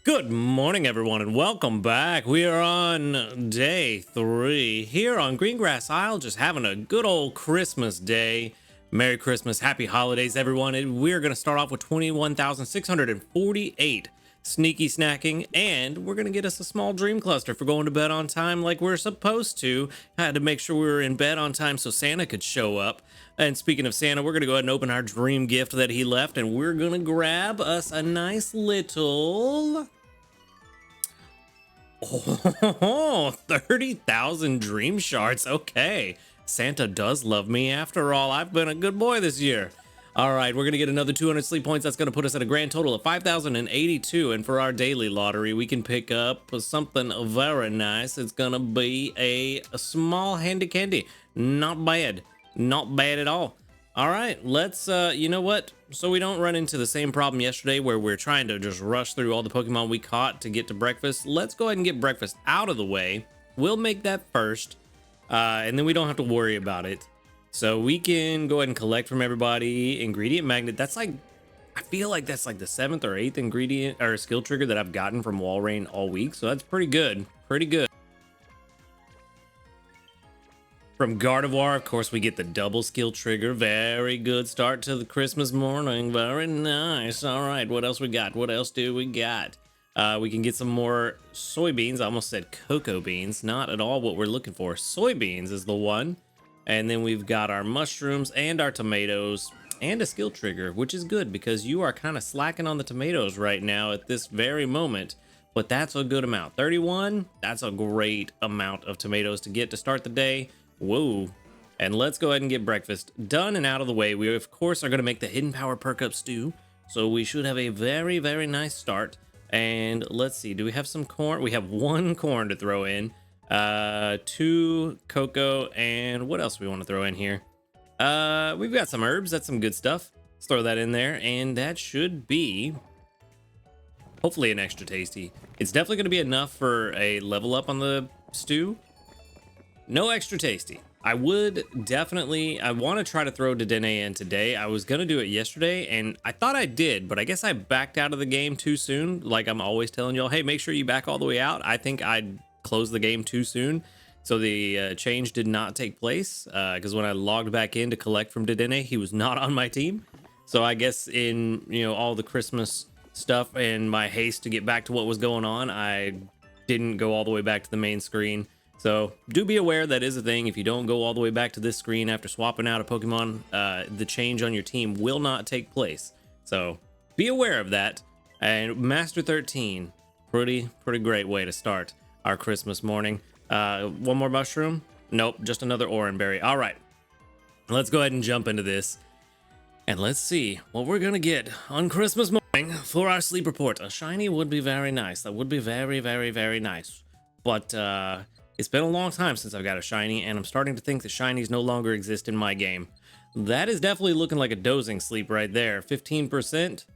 Good morning, everyone, and welcome back. We are on day 3 here on Greengrass Isle, just having a good old Christmas day. Merry Christmas, happy holidays, everyone. And we're going to start off with 21,648 sneaky snacking, and we're going to get us a small dream cluster for going to bed on time like we're supposed to. I had to make sure we were in bed on time so Santa could show up. And speaking of Santa, we're going to go ahead and open our dream gift that he left, and we're going to grab us a nice little... Oh, 30,000 dream shards. Okay. Santa does love me after all. I've been a good boy this year. All right, we're going to get another 200 sleep points. That's going to put us at a grand total of 5,082. And for our daily lottery, we can pick up something very nice. It's going to be a small handy candy. Not bad. Not bad at all. All right, let's, you know what? So we don't run into the same problem yesterday where we're trying to just rush through all the Pokemon we caught to get to breakfast. Let's go ahead and get breakfast out of the way. We'll make that first, and then we don't have to worry about it. So we can go ahead and collect from everybody. Ingredient magnet, that's like, I feel like that's like the 7th or 8th ingredient or skill trigger that I've gotten from Walrein all week. So that's pretty good, pretty good. From Gardevoir, of course, we get the double skill trigger. Very good start to the Christmas morning. Very nice. All right, what else we got? What else do we got? We can get some more soybeans. I almost said cocoa beans. Not at all what we're looking for. Soybeans is the one. And then we've got our mushrooms and our tomatoes and a skill trigger, which is good because you are kind of slacking on the tomatoes right now at this very moment. But that's a good amount. 31, that's a great amount of tomatoes to get to start the day. Whoa. And let's go ahead and get breakfast done and out of the way. We, of course, are going to make the Hidden Power Perk Up Stew. So we should have a very, very nice start. And let's see. Do we have some corn? We have 1 corn to throw in. 2 cocoa. And what else do we want to throw in here? We've got some herbs. That's some good stuff. Let's throw that in there. And that should be... hopefully an extra tasty. It's definitely going to be enough for a level up on the stew. No extra tasty. I would definitely, I want to try to throw Dedenne in today. I was going to do it yesterday, and I thought I did, but I guess I backed out of the game too soon. Like I'm always telling y'all, hey, make sure you back all the way out. I think I closed the game too soon, so the change did not take place, because when I logged back in to collect from Dedenne, he was not on my team. So I guess in, all the Christmas stuff and my haste to get back to what was going on, I didn't go all the way back to the main screen. So do be aware that is a thing. If you don't go all the way back to this screen after swapping out a Pokemon, the change on your team will not take place. So be aware of that. And Master 13, pretty great way to start our Christmas morning. One more mushroom? Nope, just another Oranberry. All right, let's go ahead and jump into this. And let's see what we're going to get on Christmas morning for our sleep report. A shiny would be very nice. That would be very, very, very nice. But, it's been a long time since I've got a shiny, and I'm starting to think the shinies no longer exist in my game. That is definitely looking like a dozing sleep right there. 15%.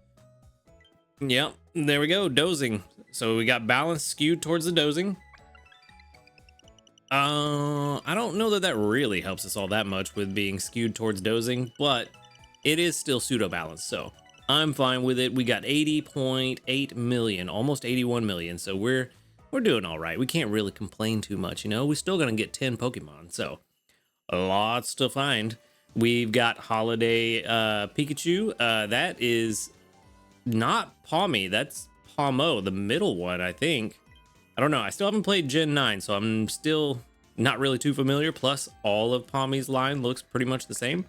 Yep, there we go, dozing. So we got balance skewed towards the dozing. I don't know that that really helps us all that much with being skewed towards dozing, but it is still pseudo balance, so I'm fine with it. We got 80.8 million, almost 81 million, so we're doing all right. We can't really complain too much, We're still going to get 10 Pokemon, so lots to find. We've got Holiday Pikachu. That is not Palmy. That's Palmo, the middle one, I think. I don't know. I still haven't played Gen 9, so I'm still not really too familiar. Plus, all of Palmy's line looks pretty much the same.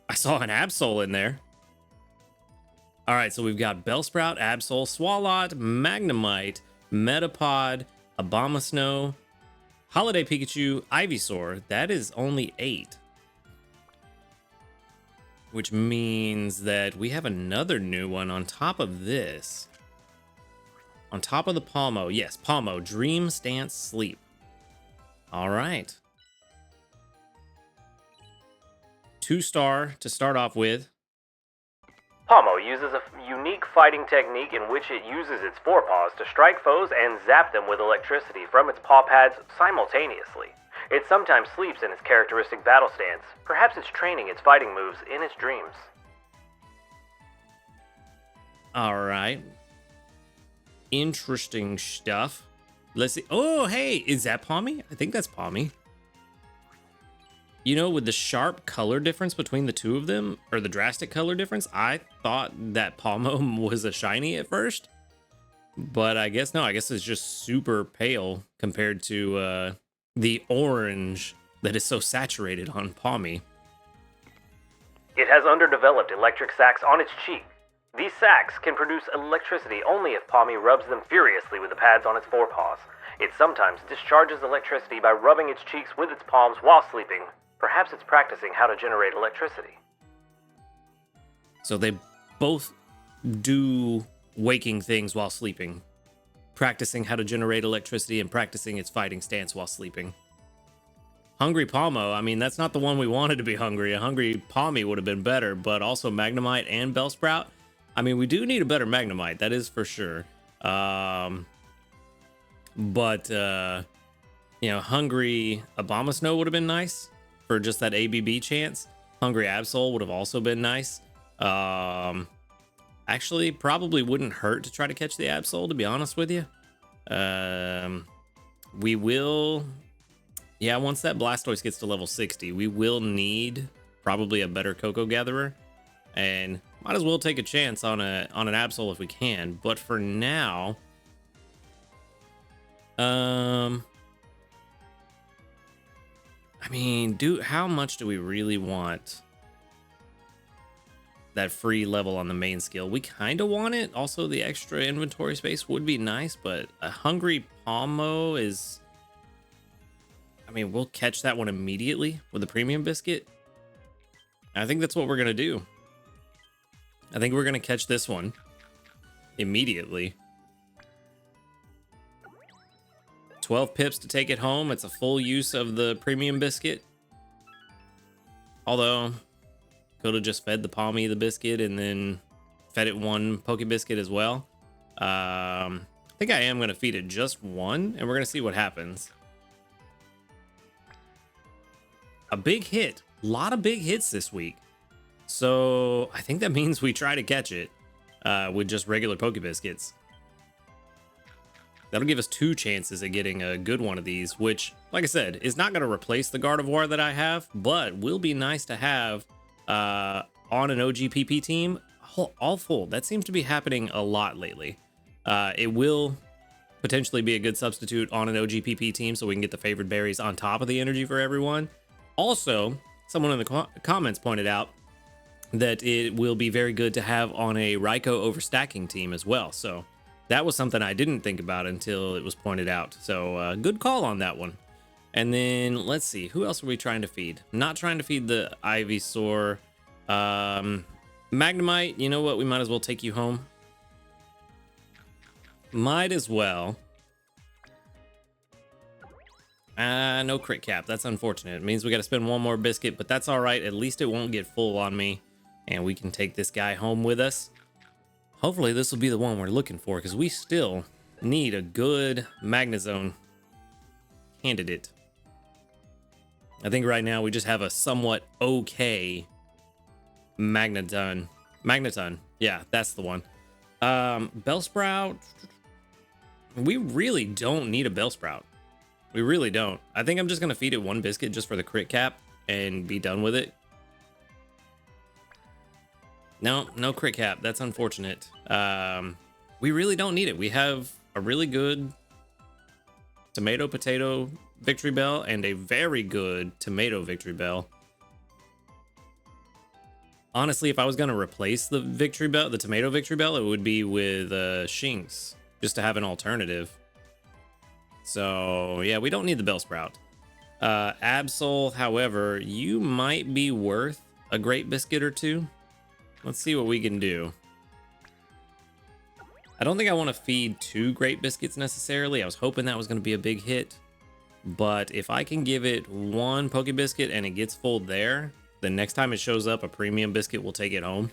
I saw an Absol in there. All right, so we've got Bellsprout, Absol, Swalot, Magnemite, Metapod, Abomasnow, Holiday Pikachu, Ivysaur. That is only 8. Which means that we have another new one on top of this. On top of the Palmo. Yes, Palmo, Dream Stance Sleep. All right. 2-star to start off with. Palmo uses a unique fighting technique in which it uses its forepaws to strike foes and zap them with electricity from its paw pads simultaneously. It sometimes sleeps in its characteristic battle stance. Perhaps it's training its fighting moves in its dreams. All right. interesting stuff. Let's see. Oh, hey, is that Palmy? I think that's Palmy. You know, with the sharp color difference between the two of them, or the drastic color difference, I thought that Palmo was a shiny at first. But I guess no, I guess it's just super pale compared to the orange that is so saturated on Palmy. It has underdeveloped electric sacs on its cheek. These sacs can produce electricity only if Palmy rubs them furiously with the pads on its forepaws. It sometimes discharges electricity by rubbing its cheeks with its palms while sleeping. Perhaps it's practicing how to generate electricity. So they both do waking things while sleeping. Practicing how to generate electricity and practicing its fighting stance while sleeping. Hungry Palmo, I mean, that's not the one we wanted to be hungry. A hungry Palmy would have been better, but also Magnemite and Bellsprout. I mean, we do need a better Magnemite, that is for sure. You know, hungry Abomasnow would have been nice for just that ABB chance. Hungry Absol would have also been nice. Actually, probably wouldn't hurt to try to catch the Absol, to be honest with you. We will... Yeah, once that Blastoise gets to level 60, we will need probably a better Cocoa Gatherer. And might as well take a chance on an Absol if we can. But for now... I mean, how much do we really want that free level on the main skill? We kind of want it. Also, the extra inventory space would be nice, but a hungry Palmo is... I mean, we'll catch that one immediately with a premium biscuit. I think that's what we're going to do. I think we're going to catch this one immediately. 12 pips to take it home. It's a full use of the premium biscuit. Although, could have just fed the Palmy the biscuit and then fed it one Poke Biscuit as well. I think I am going to feed it just one, and we're going to see what happens. A big hit. A lot of big hits this week. So, I think that means we try to catch it with just regular Poke Biscuits. That'll give us 2 chances at getting a good one of these, which, like I said, is not going to replace the Gardevoir that I have, but will be nice to have on an OGPP team, all full. That seems to be happening a lot lately. It will potentially be a good substitute on an OGPP team so we can get the favored berries on top of the energy for everyone. Also, someone in the comments pointed out that it will be very good to have on a Raikou overstacking team as well, so... That was something I didn't think about until it was pointed out. So good call on that one. And then let's see, who else are we trying to feed? Not trying to feed the Ivysaur. Magnemite, you know what? We might as well take you home. Might as well. No crit cap. That's unfortunate. It means we got to spend one more biscuit, but that's all right. At least it won't get full on me. And we can take this guy home with us. Hopefully this will be the one we're looking for, because we still need a good Magnezone candidate. I think right now we just have a somewhat okay Magneton. Yeah, that's the one. Bellsprout. We really don't need a Bellsprout. We really don't. I think I'm just going to feed it one biscuit just for the crit cap and be done with it. No crit cap. That's unfortunate. We really don't need it. We have a really good Tomato Potato Victory Bell and a very good Tomato Victory Bell. Honestly, if I was going to replace the Victory Bell, the Tomato Victory Bell, it would be with Shinx, just to have an alternative. So, yeah, we don't need the Bellsprout. Absol, however, you might be worth a Great Biscuit or two. Let's see what we can do. I don't think I want to feed 2 Great Biscuits necessarily. I was hoping that was going to be a big hit. But if I can give it 1 Poke Biscuit and it gets full there, the next time it shows up, a premium biscuit will take it home.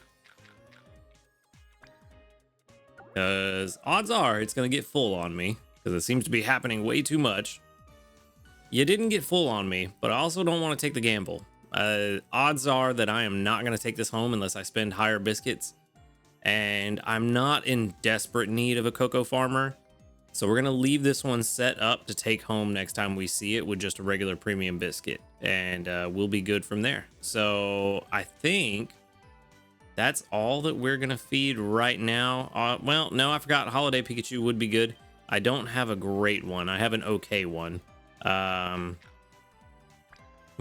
Because odds are it's going to get full on me. Because it seems to be happening way too much. You didn't get full on me, but I also don't want to take the gamble. Odds are that I am not going to take this home unless I spend higher biscuits. and I'm not in desperate need of a cocoa farmer. So we're gonna leave this one set up to take home next time we see it with just a regular premium biscuit, and we'll be good from there. So I think that's all that we're gonna feed right now. Well, no, I forgot. Holiday Pikachu would be good. I don't have a great one. I have an okay one. I'm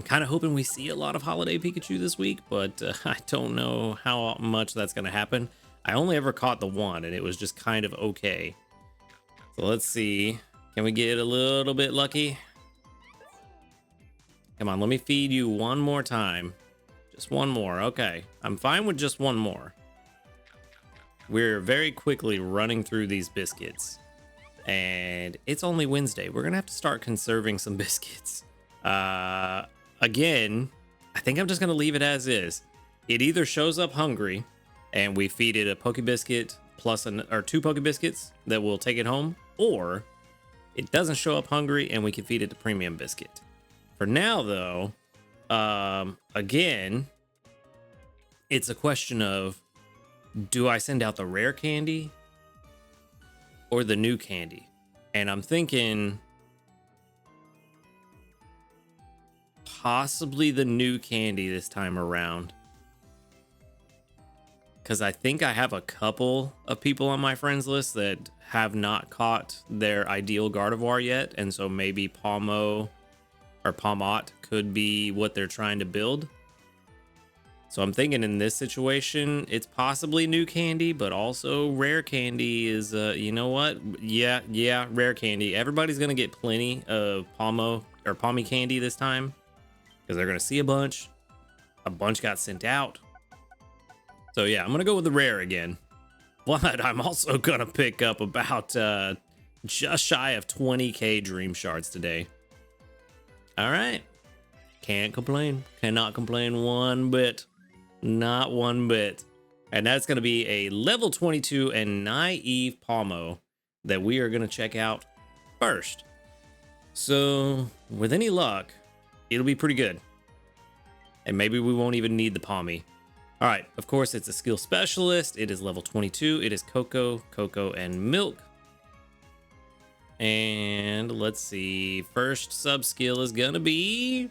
kind of hoping we see a lot of Holiday Pikachu this week, but I don't know how much that's gonna happen. I only ever caught the one, and it was just kind of okay. So let's see. Can we get a little bit lucky? Come on, let me feed you one more time. Just one more. Okay, I'm fine with just one more. We're very quickly running through these biscuits, and it's only Wednesday. We're gonna have to start conserving some biscuits. Again, I think I'm just gonna leave it as is. It either shows up hungry and we feed it a Poke Biscuit plus or 2 Poke Biscuits that will take it home, or it doesn't show up hungry and we can feed it the premium biscuit. For now, though, again, it's a question of, do I send out the rare candy or the new candy? And I'm thinking possibly the new candy this time around, because I think I have a couple of people on my friends list that have not caught their ideal Gardevoir yet, and so maybe Palmo or Palmot could be what they're trying to build. So I'm thinking in this situation, it's possibly new candy, but also rare candy is, you know what? Yeah, rare candy. Everybody's going to get plenty of Palmo or Palmy candy this time, because they're going to see a bunch. A bunch got sent out. So yeah, I'm going to go with the rare again. But I'm also going to pick up about just shy of 20k Dream Shards today. All right. Can't complain. Cannot complain one bit. Not one bit. And that's going to be a level 22 and naive Palmo that we are going to check out first. So with any luck, it'll be pretty good. And maybe we won't even need the Palmy. All right, of course, it's a skill specialist. It is level 22. It is Cocoa, and Milk. And let's see. First sub skill is going to be...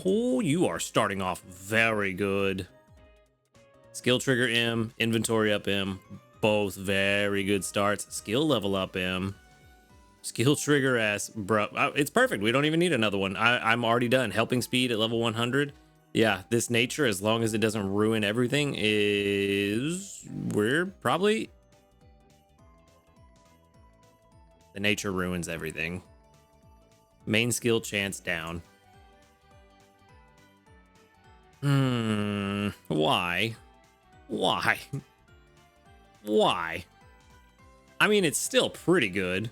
Oh, you are starting off very good. Skill trigger M, inventory up M, both very good starts. Skill level up M, skill trigger S, bro. It's perfect. We don't even need another one. I'm already done. Helping speed at level 100. Yeah, this nature, as long as it doesn't ruin everything, we're probably... The nature ruins everything. Main skill chance down. Why? Why? Why? I mean, it's still pretty good.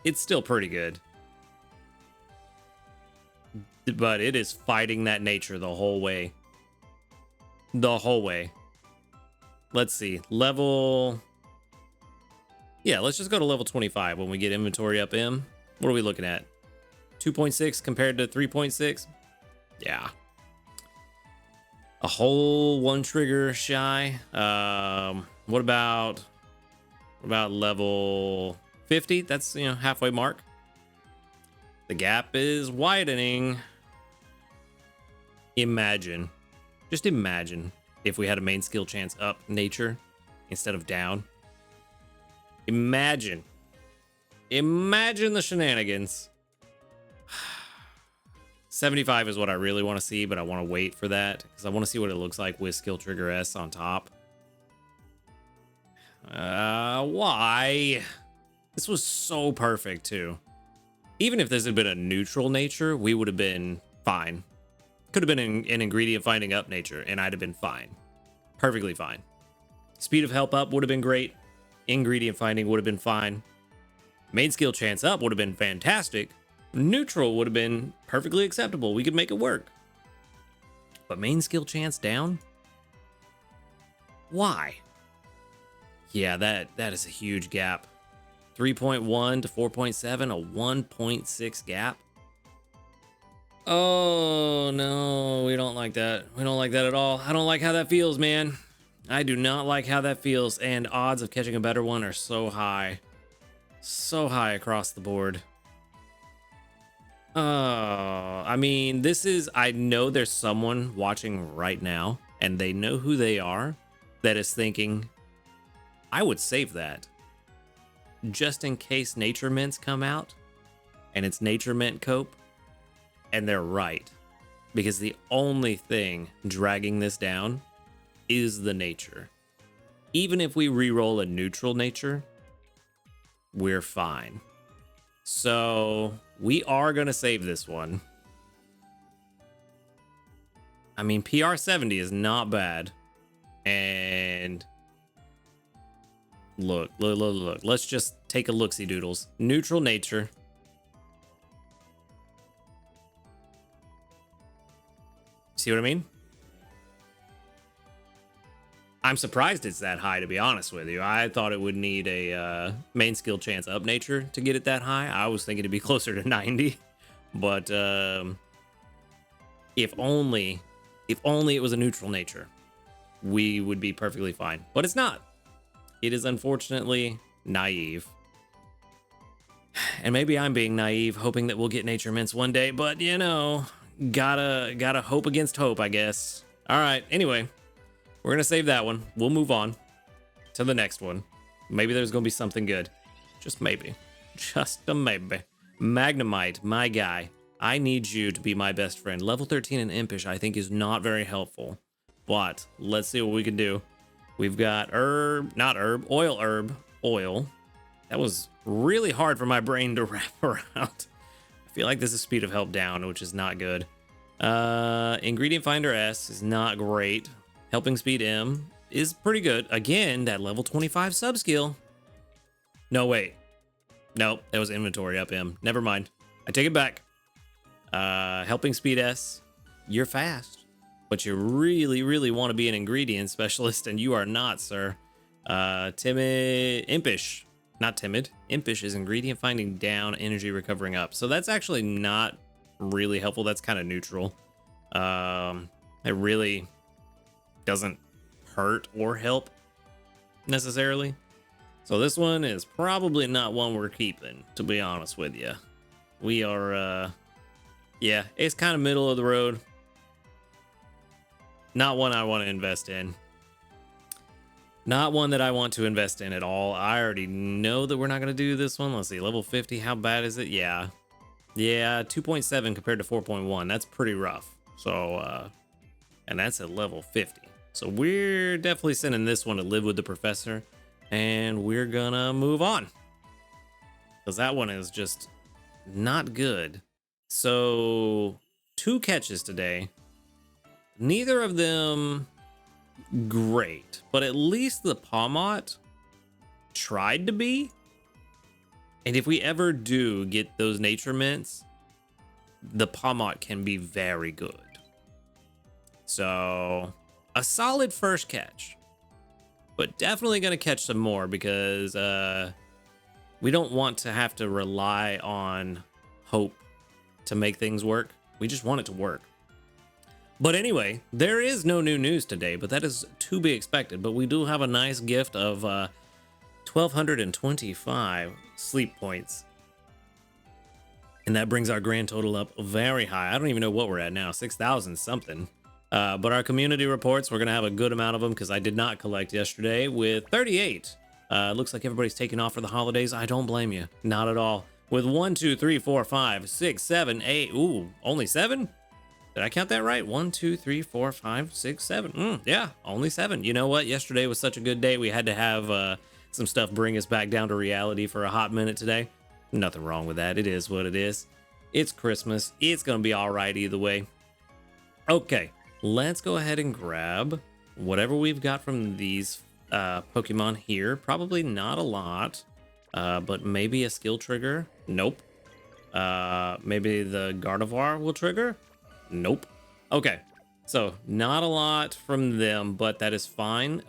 It's still pretty good. But it is fighting that nature the whole way. The whole way. Let's see. Level... Yeah, let's just go to level 25 when we get inventory up M. What are we looking at? 2.6 compared to 3.6? Yeah. A whole one trigger shy. What about level 50? That's, you know, halfway mark. The gap is widening. Imagine. Just imagine if we had a main skill chance up nature instead of down. Imagine. Imagine the shenanigans. 75 is what I really want to see, but I want to wait for that because I want to see what it looks like with skill trigger S on top. Why? This was so perfect too. Even if this had been a neutral nature, we would have been fine. Could have been an ingredient finding up nature, and I'd have been fine. Perfectly fine. Speed of help up would have been great. Ingredient finding would have been fine. Main skill chance up would have been fantastic. Neutral would have been perfectly acceptable. We could make it work. But main skill chance down? Why? Yeah, that is a huge gap. 3.1 to 4.7, a 1.6 gap. Oh no, we don't like that. We don't like that at all. I don't like how that feels, man. I do not like how that feels, and odds of catching a better one are so high. So high across the board. I mean, I know there's someone watching right now, and they know who they are, that is thinking, I would save that just in case Nature Mints come out and it's Nature Mint Cope. And they're right, because the only thing dragging this down is the nature. Even if we re-roll a neutral nature, we're fine. So we are going to save this one. I mean, PR 70 is not bad. And look. Let's just take a look-see doodles. Neutral nature. See what I mean? I'm surprised it's that high, to be honest with you. I thought it would need a main skill chance up nature to get it that high. I was thinking it'd be closer to 90. But if only it was a neutral nature, we would be perfectly fine. But it's not. It is unfortunately naive. And maybe I'm being naive, hoping that we'll get nature mints one day, but you know, gotta hope against hope, I guess. All right, anyway, we're gonna save that one. We'll move on to the next one. Maybe there's gonna be something good. Just maybe. Just a maybe. Magnemite, my guy. I need you to be my best friend. Level 13 and Impish, I think, is not very helpful. But let's see what we can do. We've got oil. That was really hard for my brain to wrap around. I feel like this is speed of help down, which is not good. Ingredient Finder S is not great. Helping Speed M is pretty good. Again, that level 25 sub skill. No, wait. Nope, that was inventory up M. Never mind. I take it back. Helping Speed S, you're fast, but you really, really want to be an ingredient specialist, and you are not, sir. Impish. Not timid. Impish is ingredient finding down, energy recovering up. So that's actually not really helpful. That's kind of neutral. It really doesn't hurt or help necessarily. So this one is probably not one we're keeping, to be honest with you. We are, yeah, it's kind of middle of the road. Not one I want to invest in. Not one that I want to invest in at all. I already know that we're not going to do this one. Let's see, level 50, how bad is it? Yeah, 2.7 compared to 4.1. That's pretty rough. So, and that's at level 50. So we're definitely sending this one to live with the professor, and we're gonna move on, because that one is just not good. So 2 catches today. Neither of them great, but at least the Pomot tried to be. And if we ever do get those nature mints, the Pomot can be very good. So a solid first catch, but definitely going to catch some more, because we don't want to have to rely on hope to make things work. We just want it to work. But anyway, there is no new news today, but that is to be expected. But we do have a nice gift of 1,225 sleep points. And that brings our grand total up very high. I don't even know what we're at now, 6,000 something. But our community reports, we're going to have a good amount of them, because I did not collect yesterday with 38. Looks like everybody's taking off for the holidays. I don't blame you. Not at all. With 1, 2, 3, 4, 5, 6, 7, 8. Ooh, only 7? Did I count that right? 1, 2, 3, 4, 5, 6, 7. Yeah, only 7. You know what? Yesterday was such a good day. We had to have some stuff bring us back down to reality for a hot minute today. Nothing wrong with that. It is what it is. It's Christmas. It's going to be all right either way. Okay, let's go ahead and grab whatever we've got from these Pokemon here. Probably not a lot, but maybe a skill trigger. Nope. Maybe the Gardevoir will trigger. Nope. Okay, so not a lot from them, but that is fine.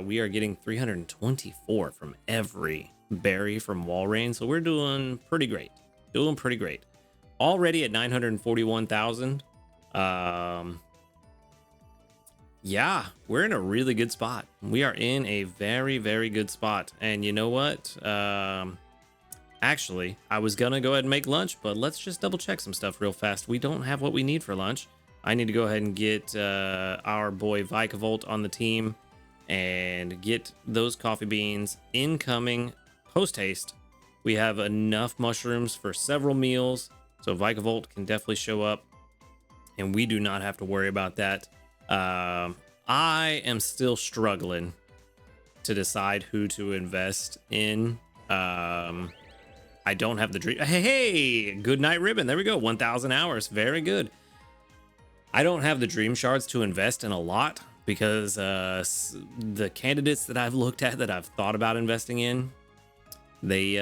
We are getting 324 from every berry from Walrein, so we're doing pretty great. already at 941,000. Yeah, we're in a really good spot. We are in a very, very good spot. And you know what? Actually, I was gonna go ahead and make lunch, but let's just double check some stuff real fast. We don't have what we need for lunch. I need to go ahead and get our boy Vikavolt on the team and get those coffee beans incoming post haste. We have enough mushrooms for several meals, so Vikavolt can definitely show up, and we do not have to worry about that. I am still struggling to decide who to invest in. I don't have the dream. Hey, good night ribbon. There we go. 1,000 hours. Very good. I don't have the dream shards to invest in a lot because the candidates that I've looked at that I've thought about investing in, they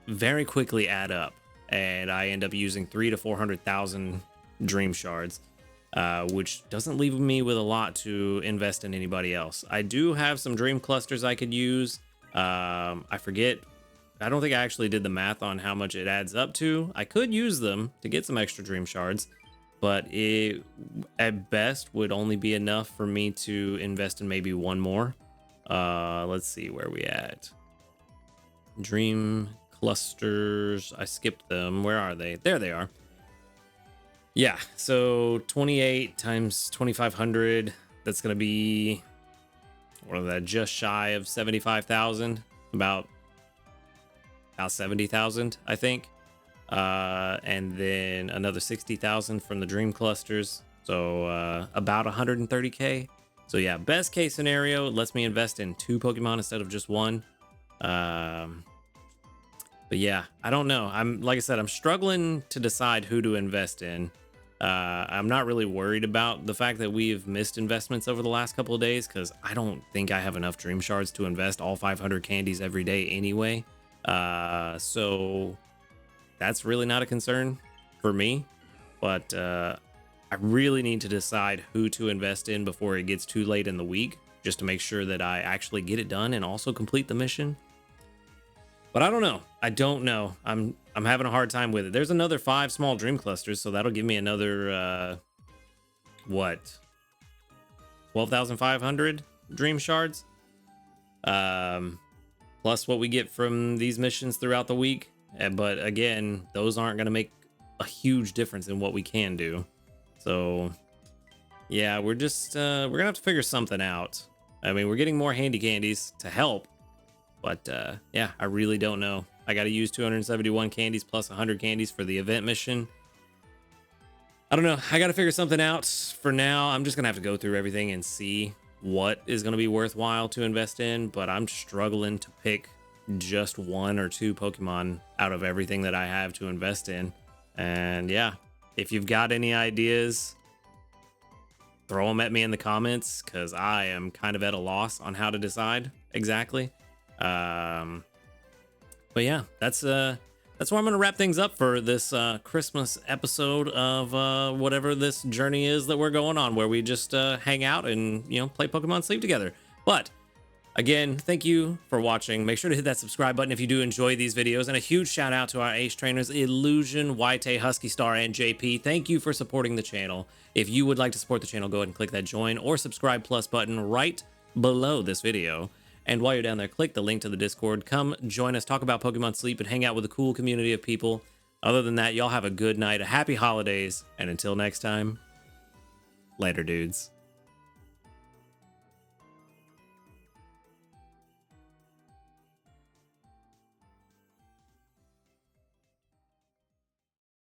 very quickly add up, and I end up using 300,000 to 400,000 dream shards, which doesn't leave me with a lot to invest in anybody else. I do have some dream clusters I could use. I forget. I don't think I actually did the math on how much it adds up to. I could use them to get some extra dream shards, but it at best would only be enough for me to invest in maybe one more. Let's see where we at. Dream clusters. I skipped them. Where are they? There they are. Yeah, so 28 times 2,500. That's going to be, what is that, just shy of 75,000. About 70,000, I think. And then another 60,000 from the dream clusters. So about 130K. So yeah, best case scenario, it lets me invest in 2 Pokemon instead of just one. But yeah, I don't know. Like I said, I'm struggling to decide who to invest in. I'm not really worried about the fact that we've missed investments over the last couple of days, because I don't think I have enough dream shards to invest all 500 candies every day anyway. So that's really not a concern for me, but I really need to decide who to invest in before it gets too late in the week, just to make sure that I actually get it done and also complete the mission. But I don't know. I don't know. I'm having a hard time with it. There's another 5 small dream clusters, so that'll give me another what, 12,500 dream shards, plus what we get from these missions throughout the week. But again, those aren't going to make a huge difference in what we can do. So yeah, we're just we're gonna have to figure something out. I mean, we're getting more handy candies to help, but yeah, I really don't know. I got to use 271 candies plus 100 candies for the event mission. I don't know. I got to figure something out. For now, I'm just gonna have to go through everything and see what is going to be worthwhile to invest in, but I'm struggling to pick just 1 or 2 Pokemon out of everything that I have to invest in. And yeah, if you've got any ideas, throw them at me in the comments, because I am kind of at a loss on how to decide exactly. But yeah, that's where I'm gonna wrap things up for this Christmas episode of whatever this journey is that we're going on, where we just hang out and, you know, play Pokemon Sleep together. But again, thank you for watching. Make sure to hit that subscribe button if you do enjoy these videos, and a huge shout out to our ace trainers Illusion, White, Husky Star, and JP. Thank you for supporting the channel. If you would like to support the channel, go ahead and click that join or subscribe plus button right below this video. And while you're down there, click the link to the Discord. Come join us, talk about Pokemon Sleep, and hang out with a cool community of people. Other than that, y'all have a good night, a happy holidays, and until next time, later, dudes.